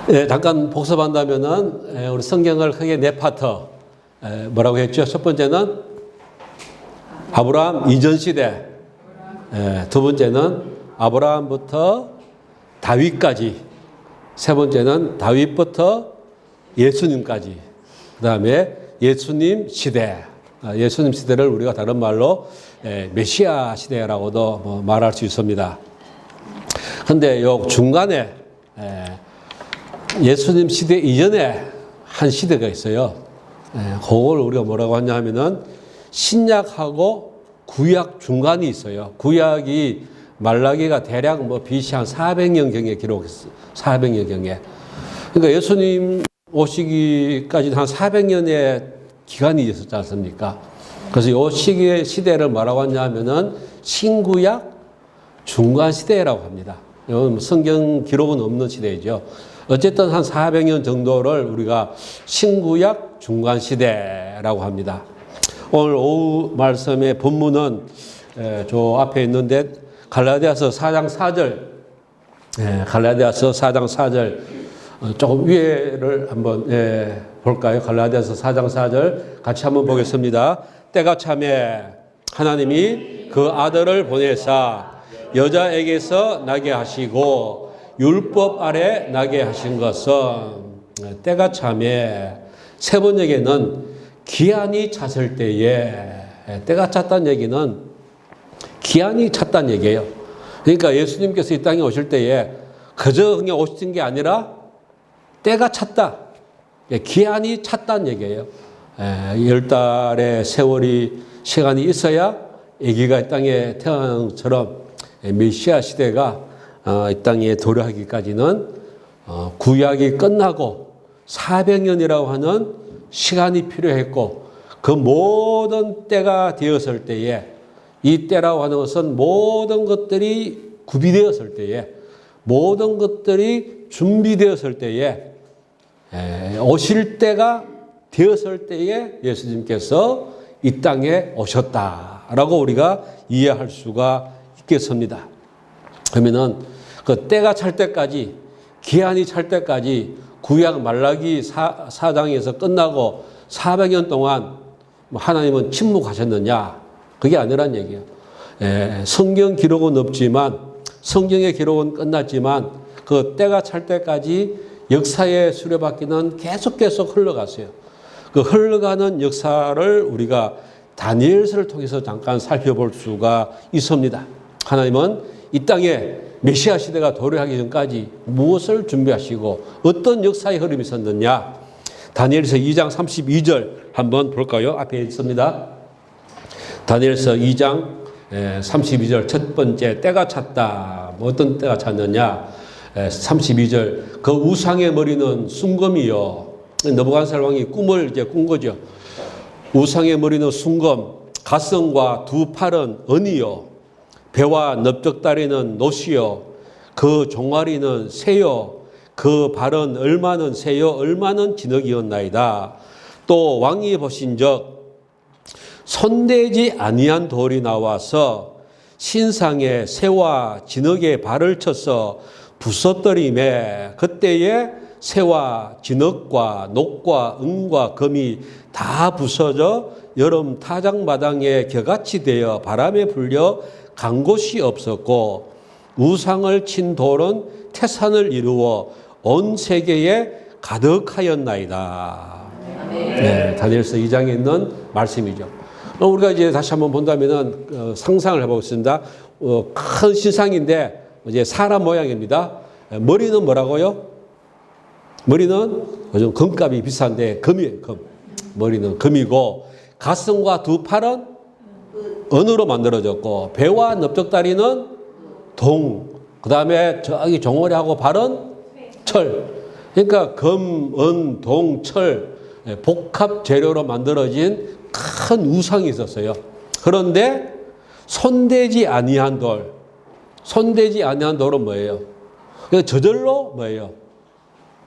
예, 잠깐 복습한다면은 우리 성경을 크게 네 파트 뭐라고 했죠? 첫 번째는 아브라함 이전 시대, 두 번째는 아브라함부터 다윗까지, 세 번째는 다윗부터 예수님까지, 그 다음에 예수님 시대, 예수님 시대를 우리가 다른 말로 메시아 시대라고도 뭐 말할 수 있습니다. 근데 요 중간에 예수님 시대 이전에 한 시대가 있어요. 그걸 우리가 뭐라고 하냐 하면은 신약하고 구약 중간이 있어요. 구약이 말라기가 대략 뭐 BC 한 400년경에 기록했어요. 400년경에. 그러니까 예수님 오시기까지 한 400년의 기간이 있었지 않습니까? 그래서 이 시기의 시대를 뭐라고 하냐 하면은 신구약 중간 시대라고 합니다. 이건 성경 기록은 없는 시대이죠. 어쨌든 한 400년 정도를 우리가 신구약 중간 시대라고 합니다. 오늘 오후 말씀의 본문은 저 앞에 있는데 갈라디아서 4장 4절, 갈라디아서 4장 4절 조금 위에를 한번 볼까요? 갈라디아서 4장 4절 같이 한번 보겠습니다. 때가 차매 하나님이 그 아들을 보내사 여자에게서 나게 하시고 율법 아래 나게 하신 것은 때가 차매, 세 번역에는 기한이 찼을 때에, 때가 찼다는 얘기는 기한이 찼다는 얘기예요. 그러니까 예수님께서 이 땅에 오실 때에 그저 그냥 오신 게 아니라 때가 찼다, 기한이 찼다는 얘기예요. 10달의 세월이 시간이 있어야 아기가 이 땅에 태어난 것처럼 메시아 시대가 이 땅에 도래하기까지는 구약이 끝나고 400년이라고 하는 시간이 필요했고, 그 모든 때가 되었을 때에, 이 때라고 하는 것은 모든 것들이 구비되었을 때에, 모든 것들이 준비되었을 때에, 오실 때가 되었을 때에 예수님께서 이 땅에 오셨다라고 우리가 이해할 수가 있겠습니다. 그러면은 그 때가 찰 때까지, 기한이 찰 때까지 구약 말라기 4장에서 끝나고 400년 동안 하나님은 침묵하셨느냐? 그게 아니란 얘기예요. 성경 기록은 없지만, 성경의 기록은 끝났지만 그 때가 찰 때까지 역사의 수레바퀴는 계속 흘러갔어요. 그 흘러가는 역사를 우리가 다니엘서를 통해서 잠깐 살펴볼 수가 있습니다. 하나님은 이 땅에 메시아 시대가 도래하기 전까지 무엇을 준비하시고 어떤 역사의 흐름이 있었느냐. 다니엘서 2장 32절 한번 볼까요? 앞에 있습니다. 다니엘서 2장 32절 첫 번째, 때가 찼다. 뭐 어떤 때가 찼느냐. 32절, 그 우상의 머리는 순검이요. 느부갓네살 왕이 꿈을 이제 꾼 거죠. 우상의 머리는 순검, 가성과 두 팔은 은이요, 배와 넓적다리는 노시요, 그 종아리는 새요, 그 발은 얼마는 새요, 얼마는 진흙이었나이다. 또 왕이 보신적 손대지 아니한 돌이 나와서 신상에 새와 진흙의 발을 쳐서 부서뜨리매 그때에 새와 진흙과 녹과 은과 금이 다 부서져 여름 타작마당에 겨같이 되어 바람에 불려 간 곳이 없었고, 우상을 친 돌은 태산을 이루어 온 세계에 가득하였나이다. 다니엘서 2장에 있는 말씀이죠. 우리가 이제 다시 한번 본다면은 상상을 해보겠습니다. 큰 신상인데 이제 사람 모양입니다. 머리는 뭐라고요? 머리는 요즘 금값이 비싼데 금이에요. 금. 머리는 금이고, 가슴과 두 팔은 은으로 만들어졌고, 배와 넓적다리는 동, 그 다음에 저기 종아리하고 발은 철. 그러니까 금, 은, 동, 철 복합 재료로 만들어진 큰 우상이 있었어요. 그런데 손대지 아니한 돌, 손대지 아니한 돌은 뭐예요? 저절로 뭐예요?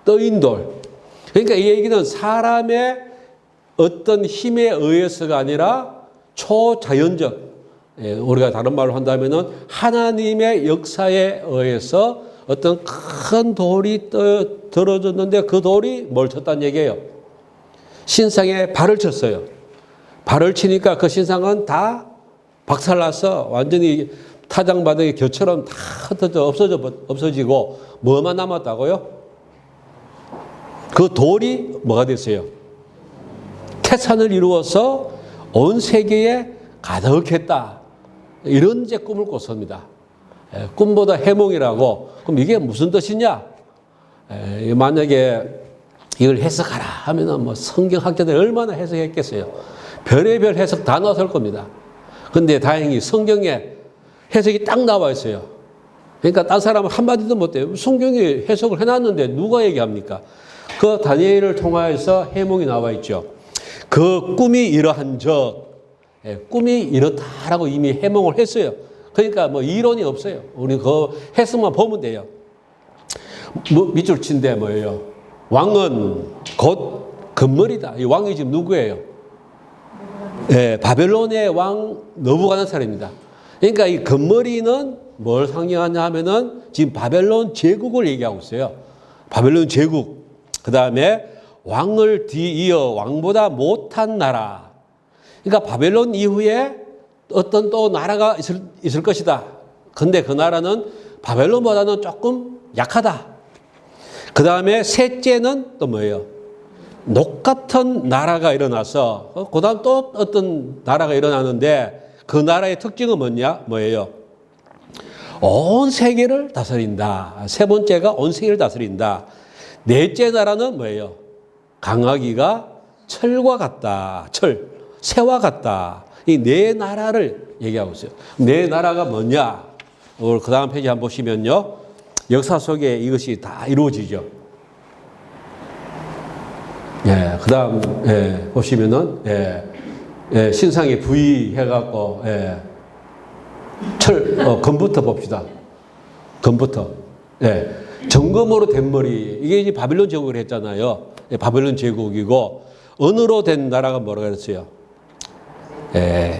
떠인 돌. 그러니까 이 얘기는 사람의 어떤 힘에 의해서가 아니라 초자연적, 우리가 다른 말로 한다면은 하나님의 역사에 의해서 어떤 큰 돌이 들어졌는데 그 돌이 뭘 쳤다는 얘기예요. 신상에 발을 쳤어요. 발을 치니까 그 신상은 다 박살나서 완전히 타장바닥에 겨처럼 다 흩어져 없어지고 뭐만 남았다고요? 그 돌이 뭐가 됐어요? 태산을 이루어서 온 세계에 가득했다. 이런 이제 꿈을 꿨습니다. 꿈보다 해몽이라고. 그럼 이게 무슨 뜻이냐? 만약에 이걸 해석하라 하면은 뭐 성경학자들이 얼마나 해석했겠어요. 별의별 해석 다 나왔을 겁니다. 근데 다행히 성경에 해석이 딱 나와 있어요. 그러니까 딴 사람은 한마디도 못해요. 성경이 해석을 해놨는데 누가 얘기합니까? 그 다니엘을 통하여서 해몽이 나와 있죠. 그 꿈이 이러한 꿈이 이렇다라고 이미 해몽을 했어요. 그러니까 뭐 이론이 없어요. 우리 그 해석만 보면 돼요. 밑줄 친데 뭐예요? 왕은 곧 금머리다. 이 왕이 지금 누구예요? 바벨론의 왕 느부갓네살입니다. 그러니까 이 금머리는 뭘 상징하냐 하면은 지금 바벨론 제국을 얘기하고 있어요. 바벨론 제국. 그 다음에 왕을 뒤이어 왕보다 못한 나라. 그러니까 바벨론 이후에 어떤 또 나라가 있을 것이다. 근데 그 나라는 바벨론보다는 조금 약하다. 그 다음에 셋째는 또 뭐예요? 녹 같은 나라가 일어나서 그 다음 또 어떤 나라가 일어나는데 그 나라의 특징은 뭐예요? 온 세계를 다스린다. 세 번째가 온 세계를 다스린다. 넷째 나라는 뭐예요? 강하기가 철과 같다. 새와 같다. 이 네 나라를 얘기하고 있어요. 네 나라가 뭐냐? 그 다음 페이지 한번 보시면요. 역사 속에 이것이 다 이루어지죠. 그 다음, 보시면은, 신상에 부의해갖고, 금부터 봅시다. 금부터. 정금으로 된 머리. 이게 이제 바빌론 제국을 했잖아요. 바빌론 제국이고, 은으로 된 나라가 뭐라고 그랬어요?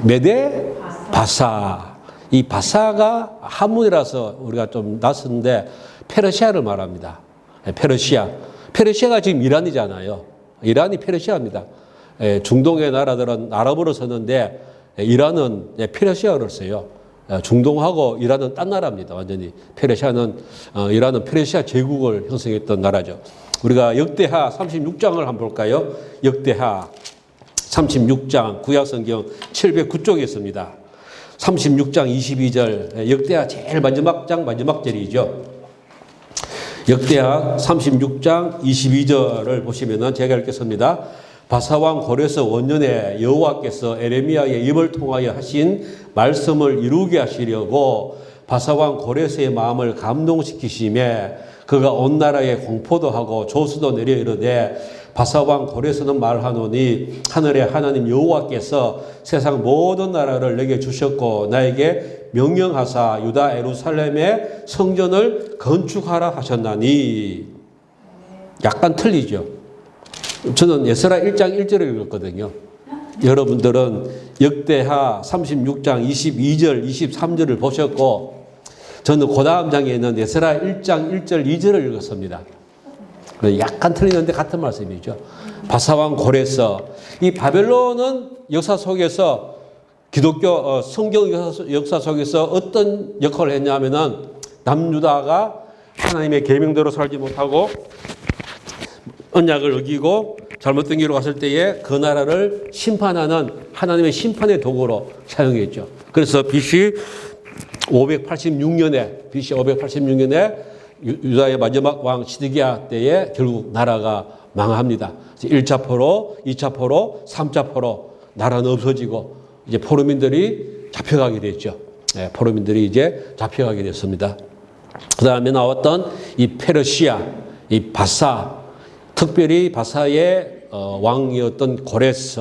메데, 바사. 이 바사가 한문이라서 우리가 좀 낯선데 페르시아를 말합니다. 페르시아가 지금 이란이잖아요. 이란이 페르시아입니다. 중동의 나라들은 아랍어로 쓰는데 이란은 페르시아어를 써요. 중동하고 이란은 딴 나라입니다. 완전히 이란은 페르시아 제국을 형성했던 나라죠. 우리가 역대하 36장을 한번 볼까요? 역대하 36장 구약성경 709쪽에 있습니다. 36장 22절 역대하 제일 마지막 장 마지막 절이죠. 역대하 36장 22절을 보시면은 제가 읽겠습니다. 바사왕 고레스 원년에 여호와께서 에레미야의 입을 통하여 하신 말씀을 이루게 하시려고 바사왕 고레스의 마음을 감동시키심에 그가 온 나라에 공포도 하고 조수도 내려 이르되 바사왕 고레스는 말하노니 하늘의 하나님 여호와께서 세상 모든 나라를 내게 주셨고 나에게 명령하사 유다 예루살렘의 성전을 건축하라 하셨나니. 약간 틀리죠. 저는 에스라 1장 1절을 읽었거든요. 여러분들은 역대하 36장 22절 23절을 보셨고 저는 그 다음 장에 있는 에스라 1장 1절 2절을 읽었습니다. 약간 틀리는데 같은 말씀이죠. 바사왕 고레스. 이 바벨론은 역사 속에서 기독교 성경 역사 속에서 어떤 역할을 했냐면은 남유다가 하나님의 계명대로 살지 못하고 언약을 어기고 잘못된 길로 갔을 때에 그 나라를 심판하는 하나님의 심판의 도구로 사용했죠. 그래서 BC 586년에 유다의 마지막 왕 시드기야 때에 결국 나라가 망합니다. 1차 포로, 2차 포로, 3차 포로 나라는 없어지고 이제 포로민들이 잡혀가게 됐죠. 포로민들이 이제 잡혀가게 됐습니다. 그 다음에 나왔던 이 페르시아, 이 바사, 특별히 바사의 왕이었던 고레스,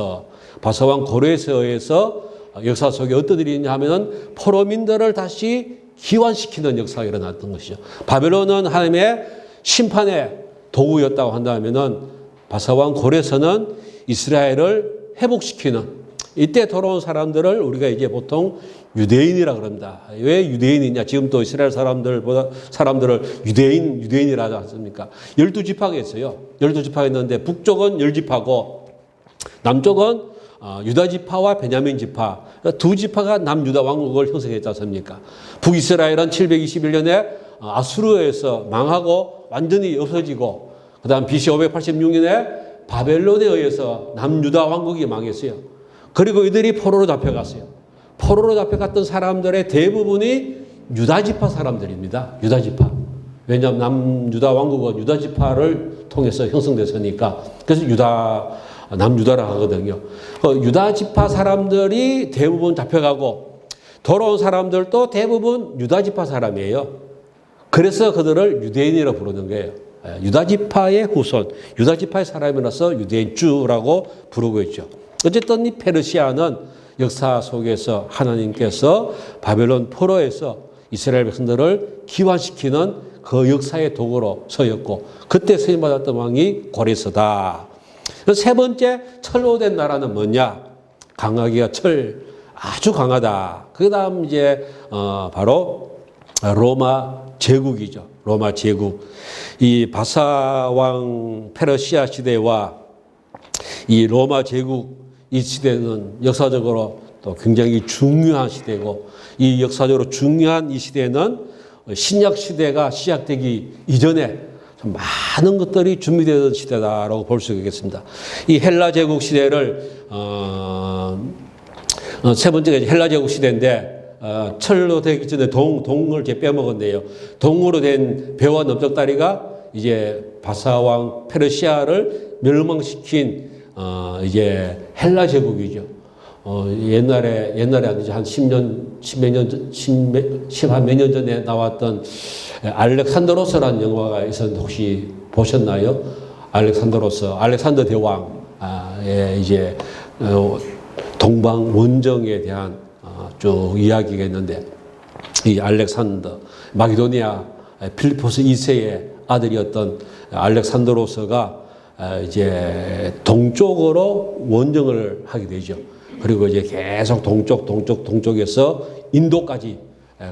바사왕 고레스에서 역사 속에 어떤 일이 있냐 하면은 포로민들을 다시 기환시키는 역사가 일어났던 것이죠. 바벨론은 하나님의 심판의 도구였다고 한다면은 바사왕 고레스는 이스라엘을 회복시키는 이때 돌아온 사람들을 우리가 이제 보통 유대인이라 그럽니다. 왜 유대인이냐? 지금 또 이스라엘 사람들을 유대인이라 하지 않습니까? 12지파가 있어요. 12지파가 있는데 북쪽은 10지파고 남쪽은 유다지파와 베냐민 지파, 두 지파가 남유다 왕국을 형성했지 않습니까? 북이스라엘은 721년에 아수르에서 망하고 완전히 없어지고, 그 다음 BC 586년에 바벨론에 의해서 남유다 왕국이 망했어요. 그리고 이들이 포로로 잡혀갔어요. 포로로 잡혀갔던 사람들의 대부분이 유다지파 사람들입니다. 유다지파. 왜냐하면 남유다 왕국은 유다지파를 통해서 형성됐으니까. 그래서 남유다라 하거든요. 유다지파 사람들이 대부분 잡혀가고 돌아온 사람들도 대부분 유다지파 사람이에요. 그래서 그들을 유대인이라고 부르는 거예요. 유다지파의 후손, 유다지파의 사람이라서 유대인주라고 부르고 있죠. 어쨌든 이 페르시아는 역사 속에서 하나님께서 바벨론 포로에서 이스라엘 백성들을 기환시키는 그 역사의 도구로 서였고, 그때 세임받았던 왕이 고레스다. 세 번째 철로된 나라는 뭐냐? 강하기가 아주 강하다. 그 다음 이제 바로 로마 제국이죠. 로마 제국. 이 바사왕 페르시아 시대와 이 로마 제국 이 시대는 역사적으로 또 굉장히 중요한 시대고, 이 역사적으로 중요한 이 시대는 신약 시대가 시작되기 이전에 많은 것들이 준비되던 시대다라고 볼 수 있겠습니다. 이 헬라 제국 시대를 세 번째가 헬라 제국 시대인데, 철로 되기 전에 동을 이렇게 빼먹었네요. 동으로 된 배와 넓적다리가 이제 바사왕 페르시아를 멸망시킨 이제 헬라 제국이죠. 옛날에 아니죠. 한 10몇 년 전에 나왔던 알렉산드로스라는 영화가 있었는데 혹시 보셨나요? 알렉산더 대왕, 이제 동방 원정에 대한 쭉 이야기가 있는데, 이 알렉산더, 마게도니아 필리포스 2세의 아들이었던 알렉산드로스가 이제 동쪽으로 원정을 하게 되죠. 그리고 이제 계속 동쪽에서 인도까지,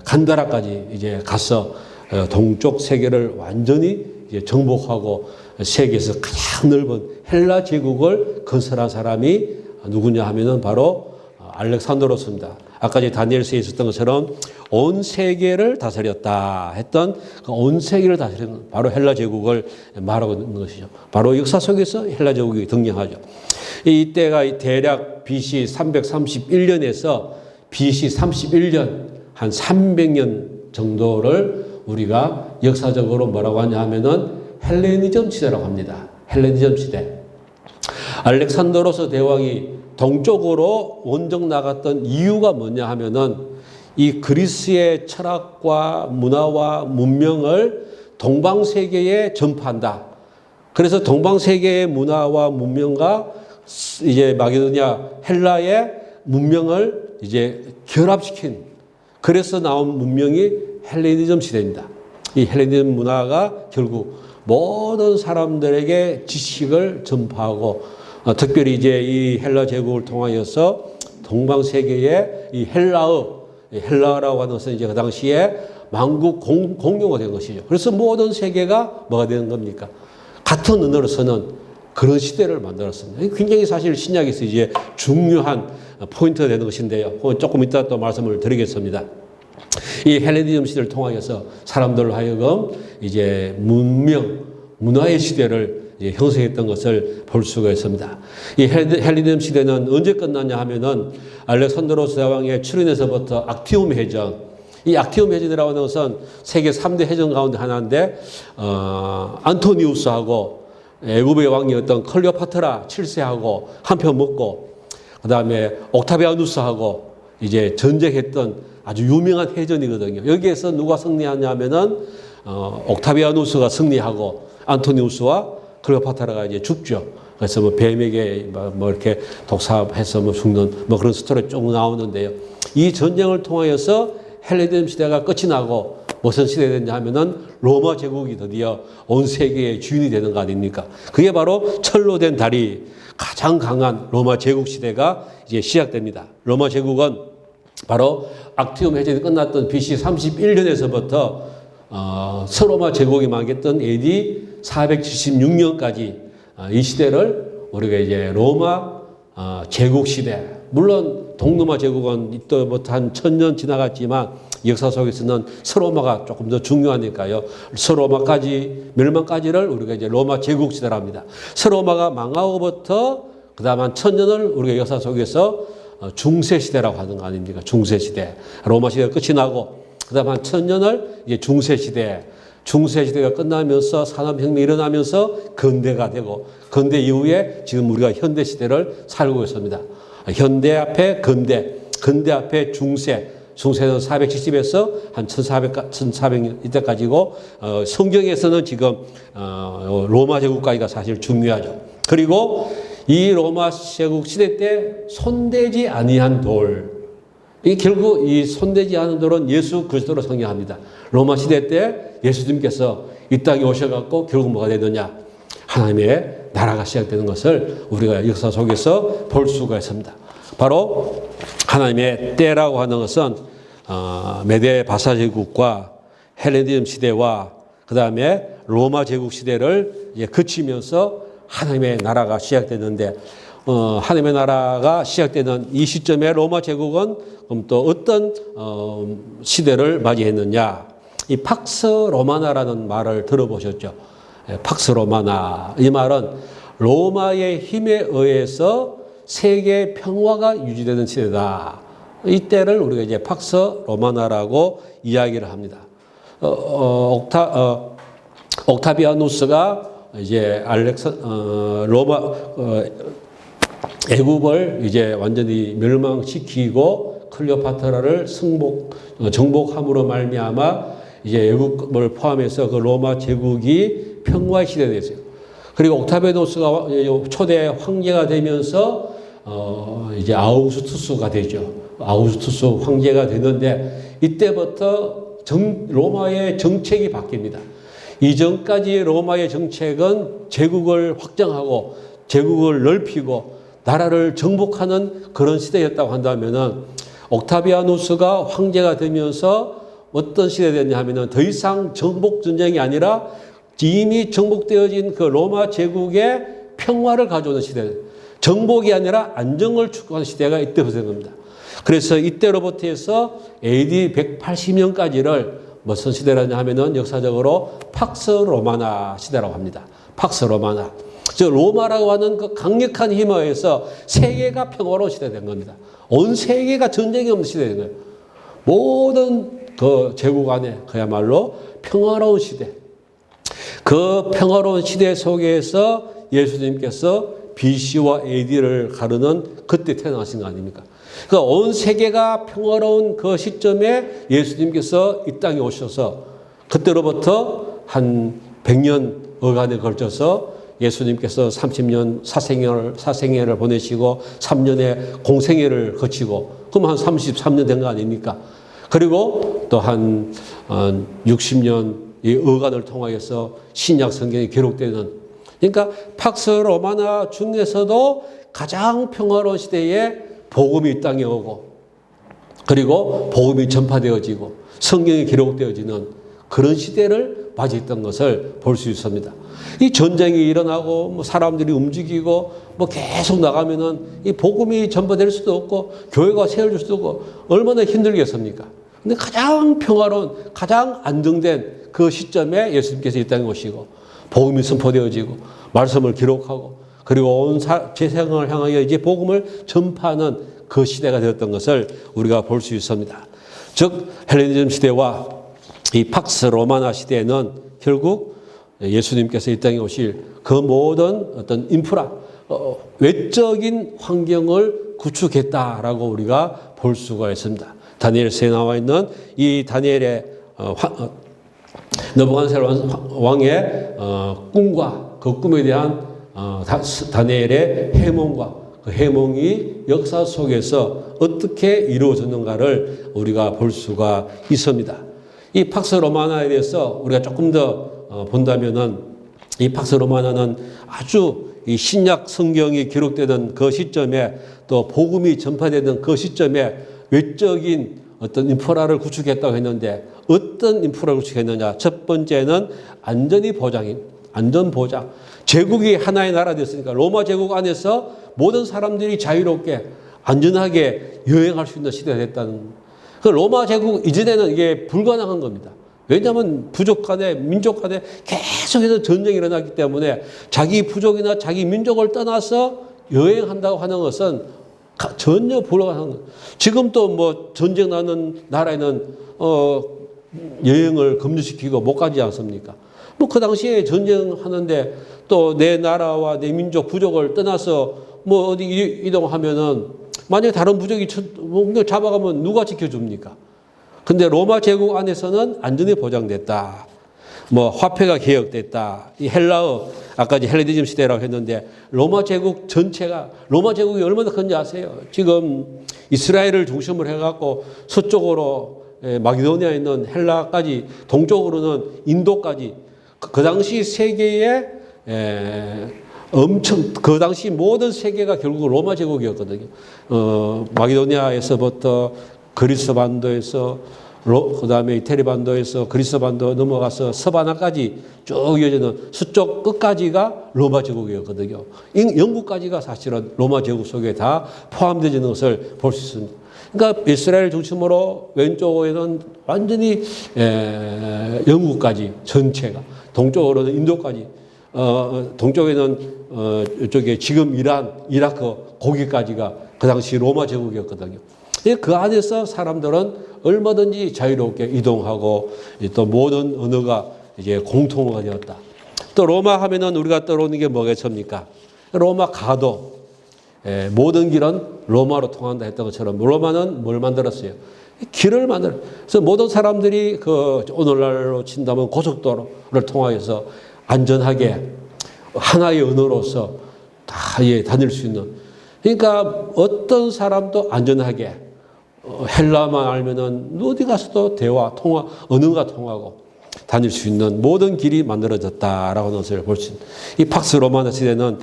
간다라까지 이제 가서 동쪽 세계를 완전히 이제 정복하고 세계에서 가장 넓은 헬라 제국을 건설한 사람이 누구냐 하면은 바로 알렉산드로스입니다. 아까 이제 다니엘서에 있었던 것처럼 온 세계를 다스렸다 했던 그 온 세계를 다스리는 바로 헬라 제국을 말하고 있는 것이죠. 바로 역사 속에서 헬라 제국이 등장하죠. 이때가 대략 BC 331년에서 BC 31년 한 300년 정도를 우리가 역사적으로 뭐라고 하냐 하면은 헬레니즘 시대라고 합니다. 헬레니즘 시대. 알렉산드로스 대왕이 동쪽으로 원정 나갔던 이유가 뭐냐 하면은 이 그리스의 철학과 문화와 문명을 동방세계에 전파한다. 그래서 동방세계의 문화와 문명과 이제 마게도니아 헬라의 문명을 이제 결합시킨, 그래서 나온 문명이 헬레니즘 시대입니다. 이 헬레니즘 문화가 결국 모든 사람들에게 지식을 전파하고, 특별히 이제 이 헬라 제국을 통하여서 동방세계에 이 헬라어라고 하는 것은 이제 그 당시에 만국 공용어가 된 것이죠. 그래서 모든 세계가 뭐가 되는 겁니까? 같은 언어를 쓰는 그런 시대를 만들었습니다. 굉장히 사실 신약에서 이제 중요한 포인트가 되는 것인데요. 조금 이따 또 말씀을 드리겠습니다. 이 헬레니즘 시대를 통하여서 사람들로 하여금 이제 문화의 시대를 이제 형성했던 것을 볼 수가 있습니다. 이 헬레니즘 시대는 언제 끝났냐 하면은 알렉산드로스 대왕의 출현에서부터 악티움 해전, 이 악티움 해전이라고 하는 것은 세계 3대 해전 가운데 하나인데, 안토니우스하고 애굽의 왕이었던 클레오파트라 7세하고 한편 먹고, 그 다음에 옥타비아누스하고 이제 전쟁했던 아주 유명한 해전이거든요. 여기에서 누가 승리하냐면은 옥타비아누스가 승리하고 안토니우스와 클레오파트라가 이제 죽죠. 그래서 뭐 뱀에게 뭐 이렇게 독사해서 뭐 죽는 뭐 그런 스토리 쭉 나오는데요. 이 전쟁을 통하여서 헬레니즘 시대가 끝이 나고 무슨 시대가 됐냐 하면은 로마 제국이 드디어 온 세계의 주인이 되는 거 아닙니까? 그게 바로 철로 된 다리, 가장 강한 로마 제국 시대가 이제 시작됩니다. 로마 제국은 바로 악티움 해전이 끝났던 BC 31년에서부터 서로마 제국이 망했던 AD 476년까지 이 시대를 우리가 이제 로마 제국 시대, 물론 동로마 제국은 이때부터 한 1000년 지나갔지만 역사 속에서는 서로마가 조금 더 중요하니까요. 서로마까지 멸망까지를 우리가 이제 로마 제국 시대랍니다. 서로마가 망하고부터 그다음 한 1000년을 우리가 역사 속에서 중세 시대라고 하는 거 아닙니까? 중세 시대. 로마 시대가 끝이 나고 그다음 한 1000년을 이제 중세 시대. 중세 시대가 끝나면서 산업혁명이 일어나면서 근대가 되고 근대 이후에 지금 우리가 현대 시대를 살고 있습니다. 현대 앞에 근대, 근대 앞에 중세, 중세는 470에서 한 1400 이때까지고 성경에서는 지금 로마 제국까지가 사실 중요하죠. 그리고 이 로마 제국 시대 때 손대지 아니한 돌, 이 결국 이 손대지 않은 돌은 예수 그리스도로 성경합니다. 로마 시대 때 예수님께서 이 땅에 오셔갖고 결국 뭐가 되느냐? 하나님의 나라가 시작되는 것을 우리가 역사 속에서 볼 수가 있습니다. 바로 하나님의 때라고 하는 것은 메데 바사 제국과 헬레니즘 시대와 그 다음에 로마 제국 시대를 이제 거치면서 하나님의 나라가 시작됐는데 하나님의 나라가 시작되는 이 시점에 로마 제국은 그럼 또 어떤 시대를 맞이했느냐? 이 팍스 로마나라는 말을 들어보셨죠? 팍스 로마나, 이 말은 로마의 힘에 의해서 세계 평화가 유지되는 시대다. 이 때를 우리가 이제 팍스 로마나라고 이야기를 합니다. 옥타비아누스가 이제 애굽을 이제 완전히 멸망시키고 클레오파트라를 정복함으로 말미암아 이제 애국을 포함해서 그 로마 제국이 평화의 시대가 됐어요. 그리고 옥타비아누스가 초대 황제가 되면서 이제 아우구스투스가 되죠. 아우구스투스 황제가 되는데 이때부터 로마의 정책이 바뀝니다. 이전까지 로마의 정책은 제국을 확장하고 제국을 넓히고 나라를 정복하는 그런 시대였다고 한다면은 옥타비아누스가 황제가 되면서 어떤 시대가 됐냐 하면은 더 이상 정복 전쟁이 아니라 이미 정복되어진 그 로마 제국의 평화를 가져오는 시대, 정복이 아니라 안정을 추구하는 시대가 이때부터 된 겁니다. 그래서 이때로부터 해서 AD 180년까지를 무슨 시대라냐 하면은 역사적으로 팍스 로마나 시대라고 합니다. 팍스 로마나. 즉 로마라고 하는 그 강력한 힘에 의해서 세계가 평화로운 시대가 된 겁니다. 온 세계가 전쟁이 없는 시대가 된 거예요. 모든 그 제국 안에 그야말로 평화로운 시대. 그 평화로운 시대 속에서 예수님께서 BC와 AD를 가르는 그때 태어나신 거 아닙니까? 그러니까 온 세계가 평화로운 그 시점에 예수님께서 이 땅에 오셔서 그때로부터 한 100년여간에 걸쳐서 예수님께서 30년 사생애를 보내시고 3년의 공생애를 거치고 그럼 한 33년 된 거 아닙니까? 그리고 또 한 60년 이 어간을 통하여서 신약 성경이 기록되는, 그러니까 팍스 로마나 중에서도 가장 평화로운 시대에 복음이 이 땅에 오고 그리고 복음이 전파되어지고 성경이 기록되어지는 그런 시대를 맞이했던 것을 볼 수 있습니다. 이 전쟁이 일어나고 뭐 사람들이 움직이고 뭐 계속 나가면은 이 복음이 전파될 수도 없고 교회가 세워질 수도 없고 얼마나 힘들겠습니까? 근데 가장 평화로운, 가장 안정된 그 시점에 예수님께서 이 땅에 오시고 복음이 선포되어지고 말씀을 기록하고 그리고 온 세상을 향하여 이제 복음을 전파하는 그 시대가 되었던 것을 우리가 볼 수 있습니다. 즉 헬레니즘 시대와 이 팍스 로마나 시대는 결국 예수님께서 이 땅에 오실 그 모든 어떤 인프라, 외적인 환경을 구축했다라고 우리가 볼 수가 있습니다. 다니엘서에 나와 있는 이 다니엘의 느부갓네살 왕의 꿈과 그 꿈에 대한 다니엘의 해몽과 그 해몽이 역사 속에서 어떻게 이루어졌는가를 우리가 볼 수가 있습니다. 이 팍스 로마나에 대해서 우리가 조금 더 본다면은 이 팍스 로마나는 아주 이 신약 성경이 기록되던 그 시점에 또 복음이 전파되던 그 시점에 외적인 어떤 인프라를 구축했다고 했는데 어떤 인프라를 구축했느냐. 첫 번째는 안전 보장. 제국이 하나의 나라 됐으니까 로마 제국 안에서 모든 사람들이 자유롭게 안전하게 여행할 수 있는 시대가 됐다는. 그 로마 제국 이전에는 이게 불가능한 겁니다. 왜냐하면 부족 간에 민족 간에 계속해서 전쟁이 일어났기 때문에 자기 부족이나 자기 민족을 떠나서 여행한다고 하는 것은 전혀 불가능한 거예요. 지금 또 뭐 전쟁 나는 나라에는 여행을 금지시키고 못 가지 않습니까? 뭐 그 당시에 전쟁하는데 또 내 나라와 내 민족 부족을 떠나서 뭐 어디 이동하면은 만약에 다른 부족이 잡아가면 누가 지켜줍니까? 근데 로마 제국 안에서는 안전이 보장됐다. 뭐 화폐가 개혁됐다. 이 헬라어 아까 헬레니즘 시대라고 했는데 로마 제국 전체가 로마 제국이 얼마나 큰지 아세요? 지금 이스라엘을 중심으로 해갖고 서쪽으로 마게도니아에 있는 헬라까지 동쪽으로는 인도까지 그 당시 세계의 엄청 그 당시 모든 세계가 결국 로마 제국이었거든요. 마게도니아에서부터 그리스 반도에서 그다음에 이태리 반도에서 그리스 반도 넘어가서 서바나까지 쭉 이어지는 서쪽 끝까지가 로마 제국이었거든요. 영국까지가 사실은 로마 제국 속에 다 포함되어지는 것을 볼 수 있습니다. 그러니까 이스라엘 중심으로 왼쪽에는 완전히 영국까지 전체가 동쪽으로는 인도까지 동쪽에는 이쪽에 지금 이란, 이라크 거기까지가 그 당시 로마 제국이었거든요. 그 안에서 사람들은 얼마든지 자유롭게 이동하고 또 모든 언어가 이제 공통어가 되었다. 또 로마 하면은 우리가 떠오르는 게 뭐겠습니까? 로마 가도 모든 길은 로마로 통한다 했던 것처럼 로마는 뭘 만들었어요? 길을 만들어. 그래서 모든 사람들이 그 오늘날로 친다면 고속도로를 통하여서 안전하게 하나의 언어로서 다 다닐 수 있는. 그러니까 어떤 사람도 안전하게 헬라만 알면은 어디 가서도 대화, 통화, 언어가 통하고 다닐 수 있는 모든 길이 만들어졌다라고 하는 것을 볼 수 있는. 이 팍스 로마나 시대는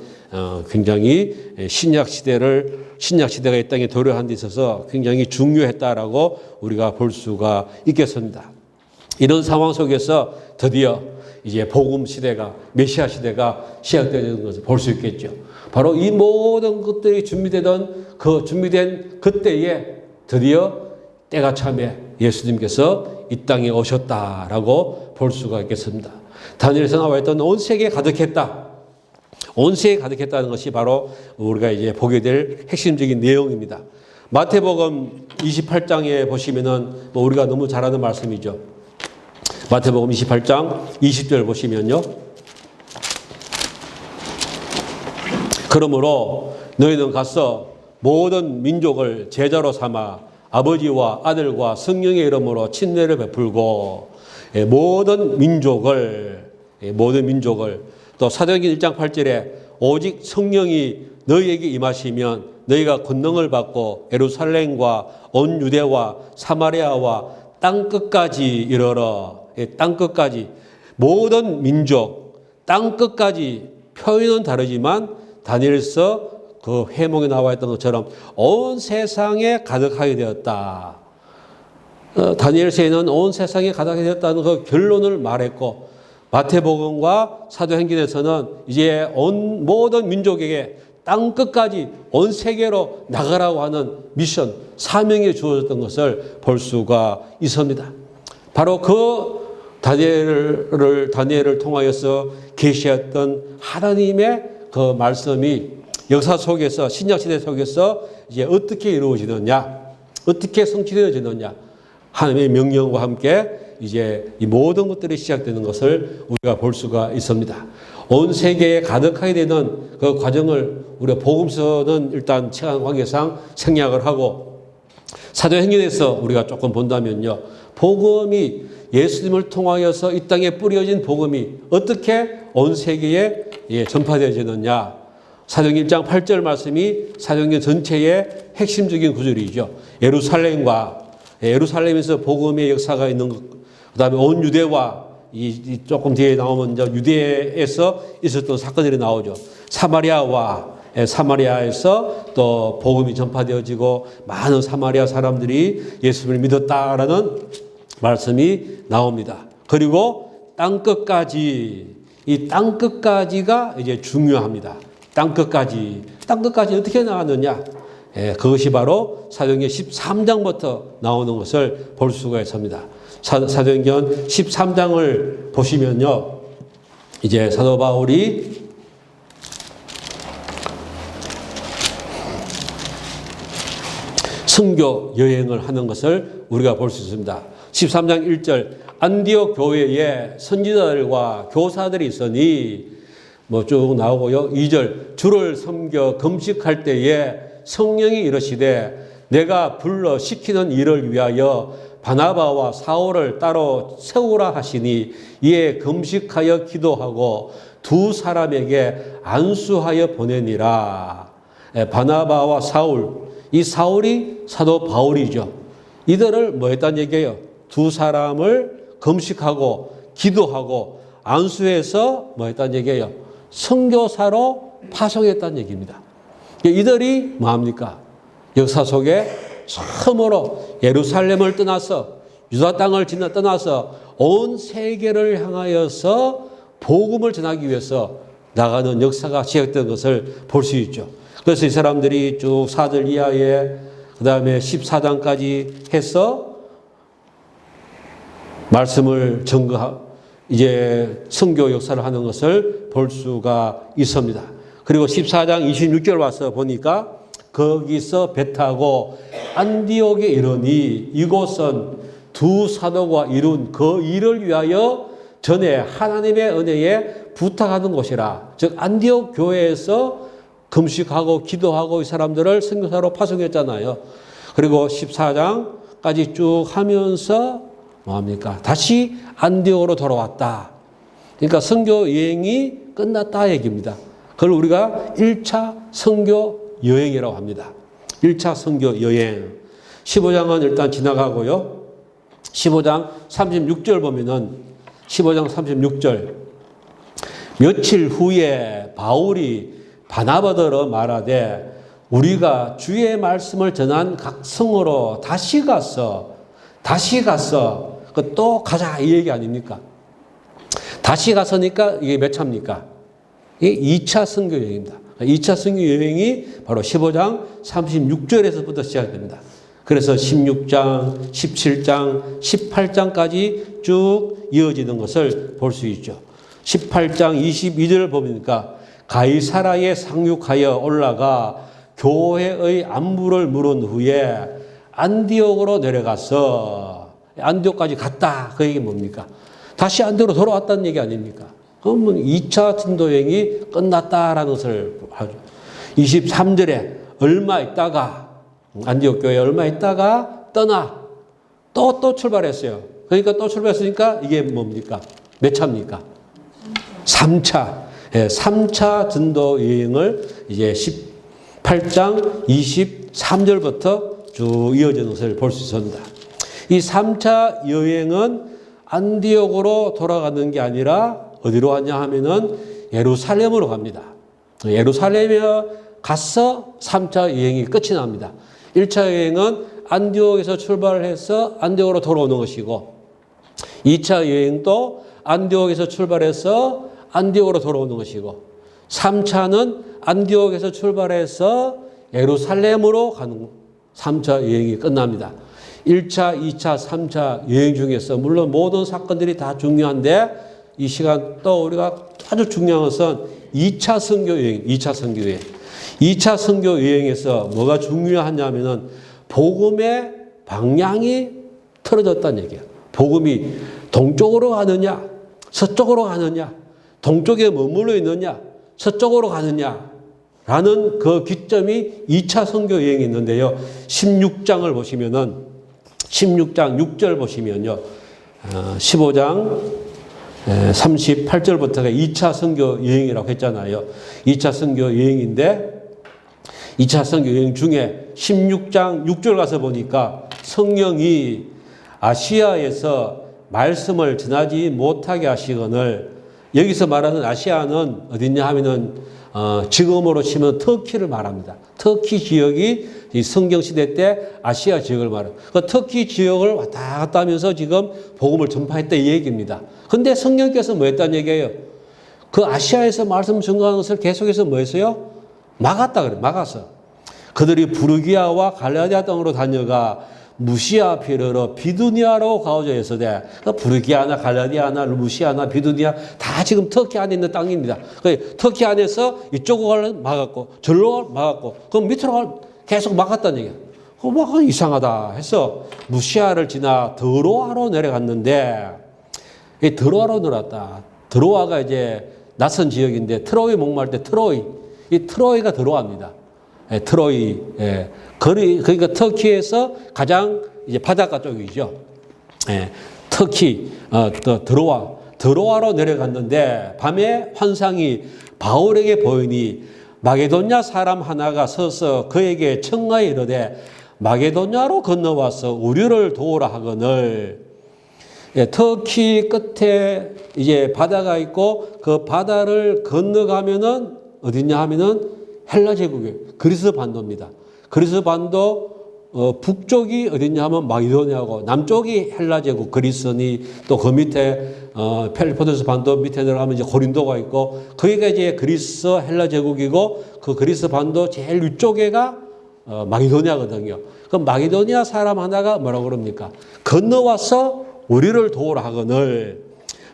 굉장히 신약 시대가 이 땅에 도래한 데 있어서 굉장히 중요했다라고 우리가 볼 수가 있겠습니다. 이런 상황 속에서 드디어 이제 복음 시대가 메시아 시대가 시작되는 것을 볼 수 있겠죠. 바로 이 모든 것들이 준비된 그때에 드디어 때가 참에 예수님께서 이 땅에 오셨다라고 볼 수가 있겠습니다. 다니엘서 나와 있던 온 세계에 가득했다. 온 세계에 가득했다는 것이 바로 우리가 이제 보게 될 핵심적인 내용입니다. 마태복음 28장에 보시면은 뭐 우리가 너무 잘 아는 말씀이죠. 마태복음 28장 20절 보시면요. 그러므로 너희는 가서 모든 민족을 제자로 삼아 아버지와 아들과 성령의 이름으로 친례를 베풀고 모든 민족을 또 사도행전 1장 8절에 오직 성령이 너희에게 임하시면 너희가 권능을 받고 예루살렘과 온 유대와 사마리아와 땅 끝까지 이르러. 땅 끝까지 모든 민족 땅 끝까지 표현은 다르지만 다니엘서 그 회목에 나와 있던 것처럼 온 세상에 가득하게 되었다. 다니엘서에는 온 세상에 가득하게 되었다는 그 결론을 말했고 마태복음과 사도행전에서는 이제 온 모든 민족에게 땅 끝까지 온 세계로 나가라고 하는 미션, 사명이 주어졌던 것을 볼 수가 있습니다. 바로 그 다니엘을 통하여서 계시했던 하나님의 그 말씀이 역사 속에서 신약 시대 속에서 이제 어떻게 이루어지느냐, 어떻게 성취되어지느냐, 하나님의 명령과 함께 이제 이 모든 것들이 시작되는 것을 우리가 볼 수가 있습니다. 온 세계에 가득하게 되는 그 과정을 우리가 복음서는 일단 시간 관계상 생략을 하고 사도행전에서 우리가 조금 본다면요, 복음이 예수님을 통하여서 이 땅에 뿌려진 복음이 어떻게 온 세계에 전파되어지느냐. 사도행전 1장 8절 말씀이 사도행전 전체의 핵심적인 구절이죠. 예루살렘에서 복음의 역사가 있는 그다음에 온 유대와 이 조금 뒤에 나오면 이제 유대에서 있었던 사건들이 나오죠. 사마리아에서 또 복음이 전파되어지고 많은 사마리아 사람들이 예수를 믿었다라는 말씀이 나옵니다. 그리고 땅끝까지, 이 땅끝까지가 이제 중요합니다. 땅끝까지 어떻게 나왔느냐? 그것이 바로 사도행전 13장부터 나오는 것을 볼 수가 있습니다. 사도행전 13장을 보시면요, 이제 사도 바울이 선교 여행을 하는 것을 우리가 볼 수 있습니다. 13장 1절, 안디옥 교회에 선지자들과 교사들이 있으니 뭐 쭉 나오고요. 2절, 주를 섬겨 금식할 때에 성령이 이르시되 내가 불러 시키는 일을 위하여 바나바와 사울을 따로 세우라 하시니 이에 금식하여 기도하고 두 사람에게 안수하여 보내니라. 바나바와 사울, 이 사울이 사도 바울이죠. 이들을 뭐 했다는 얘기예요? 두 사람을 금식하고 기도하고 안수해서 뭐 했다는 얘기예요? 선교사로 파송했다는 얘기입니다. 이들이 뭐합니까? 역사 속에 처음으로 예루살렘을 떠나서 유다 땅을 떠나서 온 세계를 향하여서 복음을 전하기 위해서 나가는 역사가 시작된 것을 볼 수 있죠. 그래서 이 사람들이 쭉 사절 이하에 그 다음에 14장까지 해서 말씀을 이제 선교 역사를 하는 것을 볼 수가 있습니다. 그리고 14장 26절 와서 보니까 거기서 배 타고 안디옥에 이르니 이곳은 두 사도가 이룬 그 일을 위하여 전에 하나님의 은혜에 부탁하는 곳이라. 즉 안디옥 교회에서 금식하고 기도하고 이 사람들을 선교사로 파송했잖아요. 그리고 14장까지 쭉 하면서 뭐합니까? 다시 안디옥으로 돌아왔다. 그러니까 선교 여행이 끝났다 얘기입니다. 그걸 우리가 1차 선교 여행이라고 합니다. 1차 선교 여행. 15장은 일단 지나가고요. 15장 36절 보면은 15장 36절 며칠 후에 바울이 바나바더러 말하되 우리가 주의 말씀을 전한 각 성으로 다시 가서 또 가자 이 얘기 아닙니까? 다시 가서니까 이게 몇 차입니까? 이게 2차 선교 여행입니다. 2차 선교 여행이 바로 15장 36절에서부터 시작됩니다. 그래서 16장, 17장, 18장까지 쭉 이어지는 것을 볼 수 있죠. 18장 22절을 보니까 가이사라에 상륙하여 올라가 교회의 안부를 물은 후에 안디옥으로 내려가서 안디옥까지 갔다. 그 얘기 뭡니까? 다시 안디옥으로 돌아왔다는 얘기 아닙니까? 그러면 2차 전도 여행이 끝났다라는 것을 하죠. 23절에 얼마 있다가 안디옥 교회에 얼마 있다가 떠나 또 출발했어요. 그러니까 또 출발했으니까 이게 뭡니까? 몇 차입니까? 3차. 3차 전도 여행을 이제 18장 23절부터 쭉 이어지는 것을 볼 수 있습니다. 이 3차 여행은 안디옥으로 돌아가는 게 아니라 어디로 갔냐 하면은 예루살렘으로 갑니다. 예루살렘에 가서 3차 여행이 끝이 납니다. 1차 여행은 안디옥에서 출발을 해서 안디옥으로 돌아오는 것이고 2차 여행도 안디옥에서 출발해서 안디옥으로 돌아오는 것이고 3차는 안디옥에서 출발해서 예루살렘으로 가는 3차 여행이 끝납니다. 1차, 2차, 3차 여행 중에서 물론 모든 사건들이 다 중요한데 이 시간 또 우리가 아주 중요한 것은 2차 선교 여행, 2차 선교 여행. 2차 선교 여행에서 뭐가 중요하냐면은 복음의 방향이 틀어졌다는 얘기예요. 복음이 동쪽으로 가느냐, 서쪽으로 가느냐, 동쪽에 머물러 있느냐, 서쪽으로 가느냐, 라는 그 기점이 2차 선교 여행이 있는데요. 16장을 보시면은, 16장 6절 보시면요. 15장 38절부터가 2차 선교 여행이라고 했잖아요. 2차 선교 여행인데 2차 선교 여행 중에 16장 6절 가서 보니까 성령이 아시아에서 말씀을 전하지 못하게 하시거늘. 여기서 말하는 아시아는 어딨냐 하면은 지금으로 치면 터키를 말합니다. 터키 지역이 이 성경 시대 때 아시아 지역을 말해요. 그 터키 지역을 왔다 갔다 하면서 지금 복음을 전파했다 이 얘기입니다. 근데 성령께서 뭐 했다는 얘기예요? 그 아시아에서 말씀 전가하는 것을 계속해서 뭐 했어요? 막았다 그래요. 막았어. 그들이 부르기아와 갈라디아 땅으로 다녀가 무시아 피르러 비두니아로 가오져 있어대. 부르기아나 갈라디아나 무시아나 비두니아 다 지금 터키 안에 있는 땅입니다. 터키 안에서 이쪽으로 가려면 막았고 절로 막았고 그럼 밑으로 갈 계속 막았다는 얘기야. 막 이상하다 해서 무시아를 지나 드로아로 내려갔는데 이 드로아로 내려갔다. 드로아가 이제 낯선 지역인데 트로이 목마를 때 이 트로이가 드로아입니다. 예, 트로이. 예. 그러니까 터키에서 가장 이제 바닷가 쪽이죠. 예, 터키, 드로아로 내려갔는데 밤에 환상이 바울에게 보이니 마게도냐 사람 하나가 서서 그에게 청하에 이르되 마게도냐로 건너와서 우리를 도우라 하거늘. 예, 터키 끝에 이제 바다가 있고 그 바다를 건너가면은 어디냐 하면은 헬라 제국이에요. 그리스 반도입니다. 그리스 반도 북쪽이 어디냐 하면 마게도냐고 남쪽이 헬라 제국 그리스니 또 그 밑에 펠리포도스 반도 밑에 내려가면 이제 고린도가 있고 거기가 이제 그리스 헬라 제국이고 그 그리스 반도 제일 위쪽에가 마게도냐거든요. 그 마게도냐 사람 하나가 뭐라고 그럽니까? 건너와서 우리를 도우라 하거늘.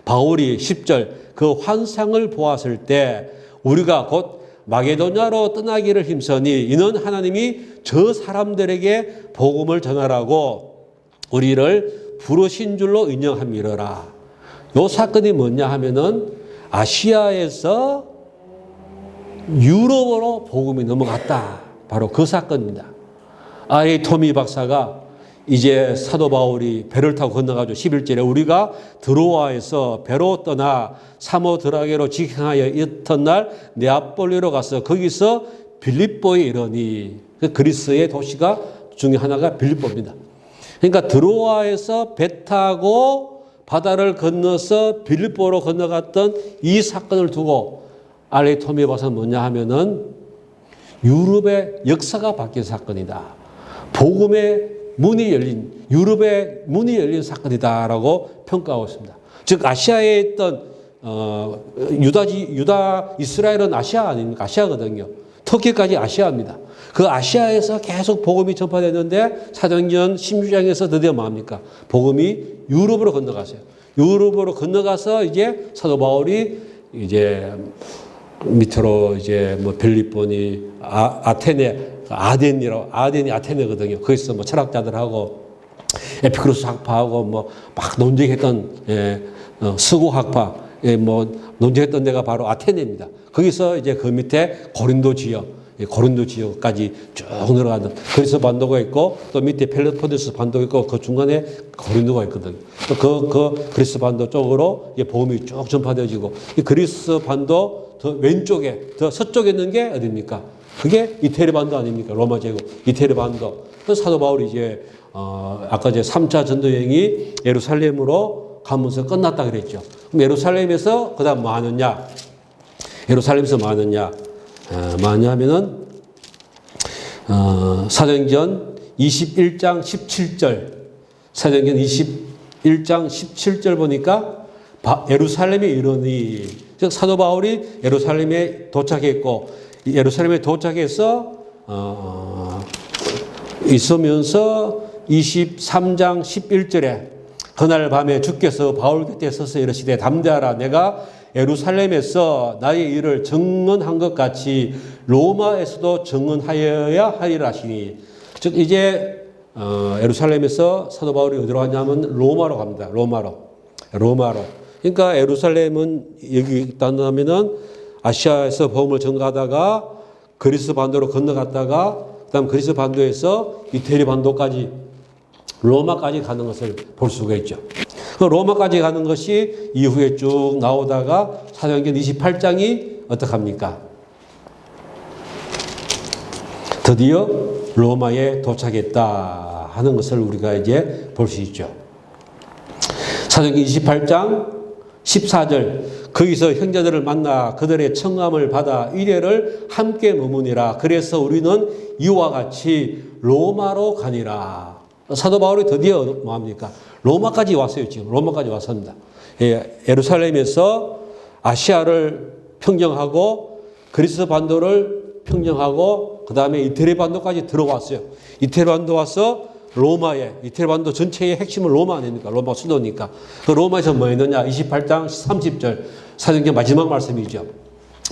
바울이 10절 그 환상을 보았을 때 우리가 곧 마게도냐로 떠나기를 힘쓰니 이는 하나님이 저 사람들에게 복음을 전하라고 우리를 부르신 줄로 인정함이러라. 요 사건이 뭐냐 하면은 아시아에서 유럽으로 복음이 넘어갔다. 바로 그 사건입니다. 이 토미 박사가 이제 사도 바울이 배를 타고 건너가지고 11절에 우리가 드로아에서 배로 떠나 사모드라게로 직행하여 이튿날 네아폴리로 가서 거기서 빌립보에 이르니 그 그리스의 도시가 중에 하나가 빌립보입니다. 그러니까 드로아에서 배 타고 바다를 건너서 빌립보로 건너갔던 이 사건을 두고 알레 토미 박사는 뭐냐 하면은 유럽의 역사가 바뀐 사건이다. 복음의 문이 열린 유럽의 문이 열린 사건이다라고 평가하고 있습니다. 즉 아시아에 있던 유다 이스라엘은 아시아 아닙니까? 아시아거든요. 터키까지 아시아입니다. 그 아시아에서 계속 복음이 전파됐는데 사도행전 16장에서 드디어 뭐합니까? 복음이 유럽으로 건너갔어요. 유럽으로 건너가서 이제 사도 바울이 이제 밑으로 이제 뭐 빌립보니 아덴이 아테네거든요. 거기서 뭐 철학자들하고 에피쿠로스 학파하고 뭐 막 논쟁했던 스고 학파 뭐 논쟁했던 데가 바로 아테네입니다. 거기서 이제 그 밑에 고린도 지역까지 쭉 내려가는 그리스 반도가 있고 또 밑에 펠로포네스 반도가 있고 그 중간에 고린도가 있거든요. 또 그 그리스 반도 쪽으로 복음이 쭉 전파되어지고 이 그리스 반도 더 왼쪽에 더 서쪽에 있는 게 어디입니까? 그게 이태리 반도 아닙니까? 로마 제국 이태리 반도. 사도 바울이 이제 아까 이제 3차 전도 여행이 예루살렘으로 가면서 끝났다 그랬죠. 그럼 예루살렘에서 그다음 뭐 하느냐? 예루살렘에서 뭐 하느냐? 뭐 하냐면은 사도행전 21장 17절. 사도행전 21장 17절 보니까 예루살렘에 이르니 즉 사도 바울이 예루살렘에 도착했고 예루살렘에 도착해서 있으면서 23장 11절에 그날 밤에 주께서 바울 곁에 서서 이르시되 담대하라 내가 예루살렘에서 나의 일을 증언한 것 같이 로마에서도 증언하여야 하리라 하시니 즉 이제 예루살렘에서 사도 바울이 어디로 가냐면 로마로 갑니다. 로마로. 그러니까 예루살렘은 여기 있다면은 아시아에서 복음을 전가하다가 그리스 반도로 건너갔다가 그다음 그리스 반도에서 이태리 반도까지 로마까지 가는 것을 볼 수가 있죠. 그 로마까지 가는 것이 이후에 쭉 나오다가 사도행전 28장이 어떡합니까? 드디어 로마에 도착했다 하는 것을 우리가 이제 볼 수 있죠. 사도행전 28장 14절 거기서 형제들을 만나 그들의 청함을 받아 이래를 함께 머무니라. 그래서 우리는 이와 같이 로마로 가니라. 사도 바울이 드디어 뭐합니까? 로마까지 왔어요. 지금 로마까지 왔습니다. 예루살렘에서 아시아를 평정하고 그리스 반도를 평정하고 그 다음에 이태리 반도까지 들어왔어요. 이태리 반도 와서 이태리 반도 전체의 핵심은 로마 아닙니까? 로마 수도니까. 그 로마에서 뭐 했느냐? 28장 30절 사도행전 마지막 말씀이죠.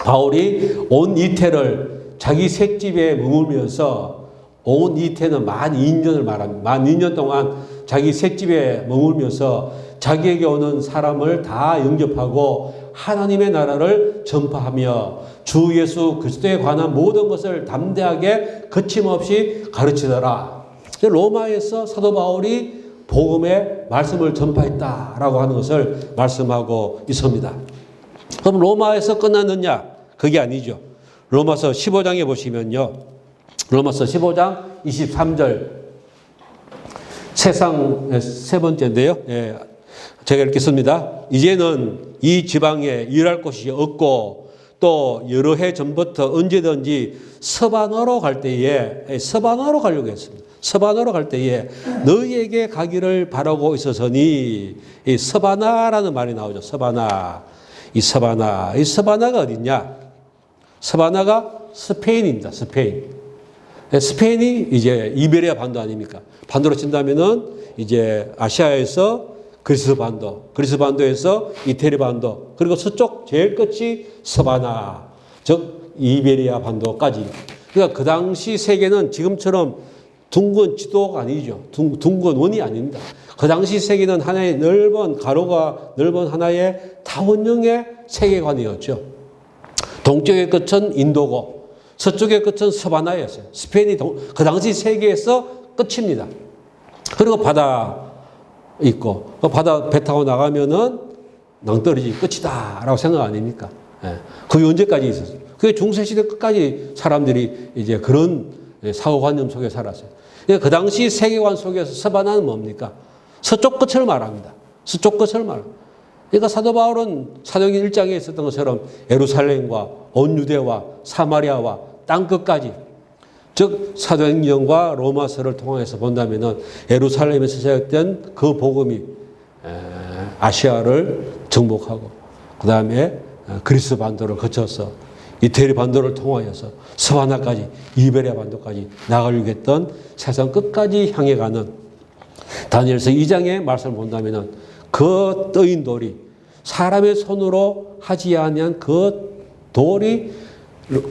바울이 온 이태를 자기 색집에 머물면서 온 이태는 만 2년을 말합니다. 만 2년 동안 자기 색집에 머물면서 자기에게 오는 사람을 다 영접하고 하나님의 나라를 전파하며 주 예수 그리스도에 관한 모든 것을 담대하게 거침없이 가르치더라. 로마에서 사도 바울이 복음의 말씀을 전파했다라고 하는 것을 말씀하고 있습니다. 그럼 로마에서 끝났느냐? 그게 아니죠. 로마서 15장에 보시면요. 로마서 15장 23절 세상 세 번째인데요. 제가 이렇게 씁니다. 이제는 이 지방에 일할 곳이 없고 또 여러 해 전부터 언제든지 서바나로 갈 때에 서바나로 가려고 했습니다. 서바나로 갈 때에 너희에게 가기를 바라고 있어서니 이 서바나라는 말이 나오죠. 서바나. 이 서바나가 어디냐? 서바나가 스페인입니다. 스페인이 이제 이베리아 반도 아닙니까? 반도로 친다면은 이제 아시아에서 그리스 반도에서 이태리 반도, 그리고 서쪽 제일 끝이 서바나, 즉 이베리아 반도까지. 그러니까 그 당시 세계는 지금처럼 둥근 지도가 아니죠. 둥근 원이 아닙니다. 그 당시 세계는 하나의 가로가 넓은 하나의 타원형의 세계관이었죠. 동쪽의 끝은 인도고 서쪽의 끝은 서바나였어요. 스페인이 그 당시 세계에서 끝입니다. 그리고 바다 있고 그 바다 배 타고 나가면은 낭떠러지 끝이다라고 생각 아닙니까? 그게 언제까지 있었어요? 그게 중세시대 끝까지 사람들이 이제 그런 사고관념 속에 살았어요. 그 당시 세계관 속에서 서바나는 뭡니까? 서쪽 끝을 말합니다. 서쪽 끝을 말합니다. 그러니까 사도 바울은 사도행전 1장에 있었던 것처럼 예루살렘과 온 유대와 사마리아와 땅끝까지, 즉 사도행전과 로마서를 통해서 본다면은 예루살렘에서 시작된 그 복음이 아시아를 정복하고 그 다음에 그리스 반도를 거쳐서 이태리 반도를 통하여서 서바나까지 이베리아 반도까지 나가려고 했던 세상 끝까지 향해 가는 다니엘서 2장의 말씀을 본다면은 그 떠인 돌이 사람의 손으로 하지 아니한 그 돌이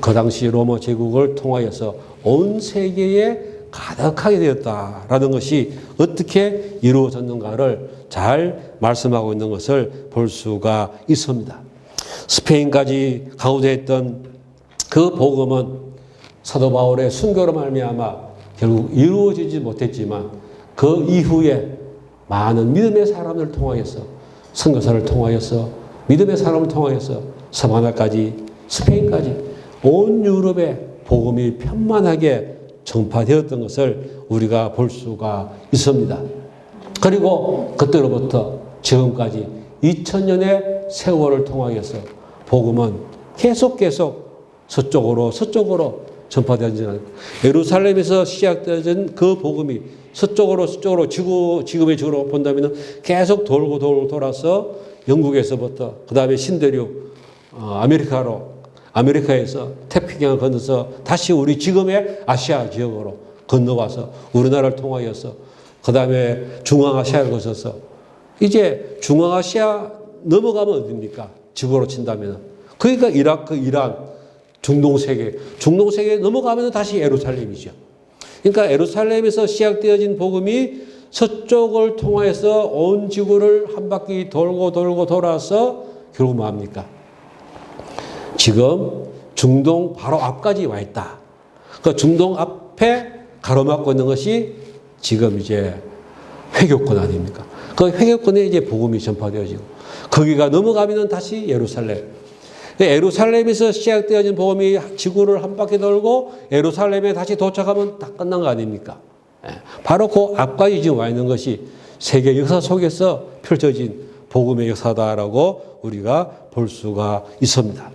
그 당시 로마 제국을 통하여서 온 세계에 가득하게 되었다라는 것이 어떻게 이루어졌는가를 잘 말씀하고 있는 것을 볼 수가 있습니다. 스페인까지 가고자 했던 그 복음은 사도 바울의 순교로 말미암아 결국 이루어지지 못했지만 그 이후에 많은 믿음의 사람을 통하여서 선교사를 통하여서 믿음의 사람을 통하여서 서바나까지 스페인까지 온 유럽에 복음이 편만하게 전파되었던 것을 우리가 볼 수가 있습니다. 그리고 그때로부터 지금까지 2000년의 세월을 통하여서 복음은 계속 서쪽으로 전파되어진 예루살렘에서 시작되어진 그 복음이 서쪽으로 지금의 지구로 본다면 계속 돌고 돌아서 영국에서부터 그 다음에 신대륙 아메리카에서 태평양을 건너서 다시 우리 지금의 아시아 지역으로 건너와서 우리나라를 통하여서 그 다음에 중앙아시아를 거쳐서 이제 중앙아시아 넘어가면 어디입니까? 지구로 친다면. 그러니까 이라크, 이란, 중동세계 넘어가면 다시 예루살렘이죠. 그러니까 예루살렘에서 시작되어진 복음이 서쪽을 통해서 온 지구를 한 바퀴 돌고 돌아서 결국 뭐합니까? 지금 중동 바로 앞까지 와 있다. 그 중동 앞에 가로막고 있는 것이 지금 이제 회교권 아닙니까? 그 회교권에 이제 복음이 전파되어지고 거기가 넘어가면 다시 예루살렘. 예루살렘에서 시작되어진 복음이 지구를 한 바퀴 돌고 예루살렘에 다시 도착하면 다 끝난 거 아닙니까? 바로 그 앞까지 지금 와 있는 것이 세계 역사 속에서 펼쳐진 복음의 역사다라고 우리가 볼 수가 있습니다.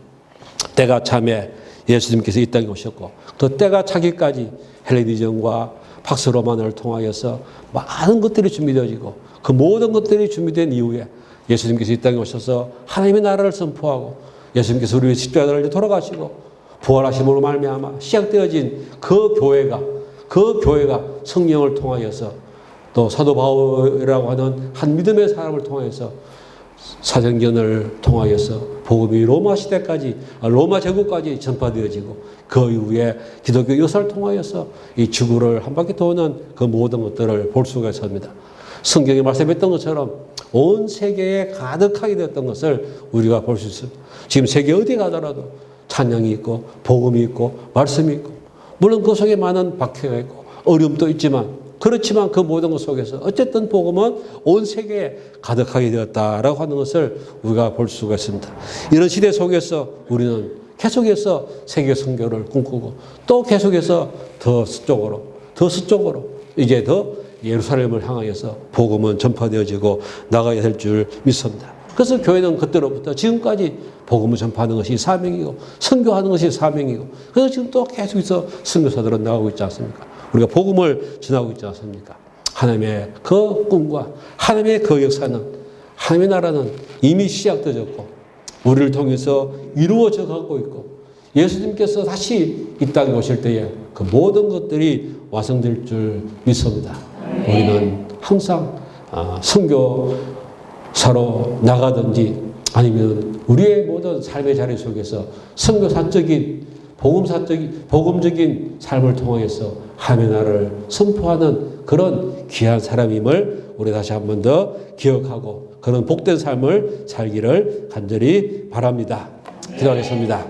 때가 참에 예수님께서 이 땅에 오셨고 또 때가 차기까지 헬레니즘과 팍스 로마노를 통하여서 많은 것들이 준비되어지고 그 모든 것들이 준비된 이후에 예수님께서 이 땅에 오셔서 하나님의 나라를 선포하고 예수님께서 우리의 십자가를 돌아가시고 부활하심으로 말미암아 시작되어진 그 교회가 성령을 통하여서 또 사도 바울이라고 하는 한 믿음의 사람을 통하여서 사도행전을 통하여서 복음이 로마 시대까지 로마 제국까지 전파되어지고 그 이후에 기독교 역사를 통하여서 이 지구를 한 바퀴 도는 그 모든 것들을 볼 수가 있습니다. 성경에 말씀했던 것처럼 온 세계에 가득하게 되었던 것을 우리가 볼 수 있습니다. 지금 세계 어디 가더라도 찬양이 있고 복음이 있고 말씀이 있고 물론 그 속에 많은 박해가 있고 어려움도 있지만 그렇지만 그 모든 것 속에서 어쨌든 복음은 온 세계에 가득하게 되었다라고 하는 것을 우리가 볼 수가 있습니다. 이런 시대 속에서 우리는 계속해서 세계 선교를 꿈꾸고 또 계속해서 더 서쪽으로 이제 더 예루살렘을 향하여서 복음은 전파되어지고 나가야 될 줄 믿습니다. 그래서 교회는 그때로부터 지금까지 복음을 전파하는 것이 사명이고 선교하는 것이 사명이고 그래서 지금 또 계속해서 선교사들은 나가고 있지 않습니까? 우리가 복음을 전하고 있지 않습니까? 하나님의 그 꿈과 하나님의 그 역사는 하나님의 나라는 이미 시작되었고 우리를 통해서 이루어져 가고 있고 예수님께서 다시 이 땅에 오실 때에 그 모든 것들이 완성될 줄 믿습니다. 우리는 항상 선교사로 나가든지 아니면 우리의 모든 삶의 자리 속에서 선교사적인 복음적인 삶을 통해서 하나님의 나라를 선포하는 그런 귀한 사람임을 우리 다시 한 번 더 기억하고 그런 복된 삶을 살기를 간절히 바랍니다. 기도하겠습니다.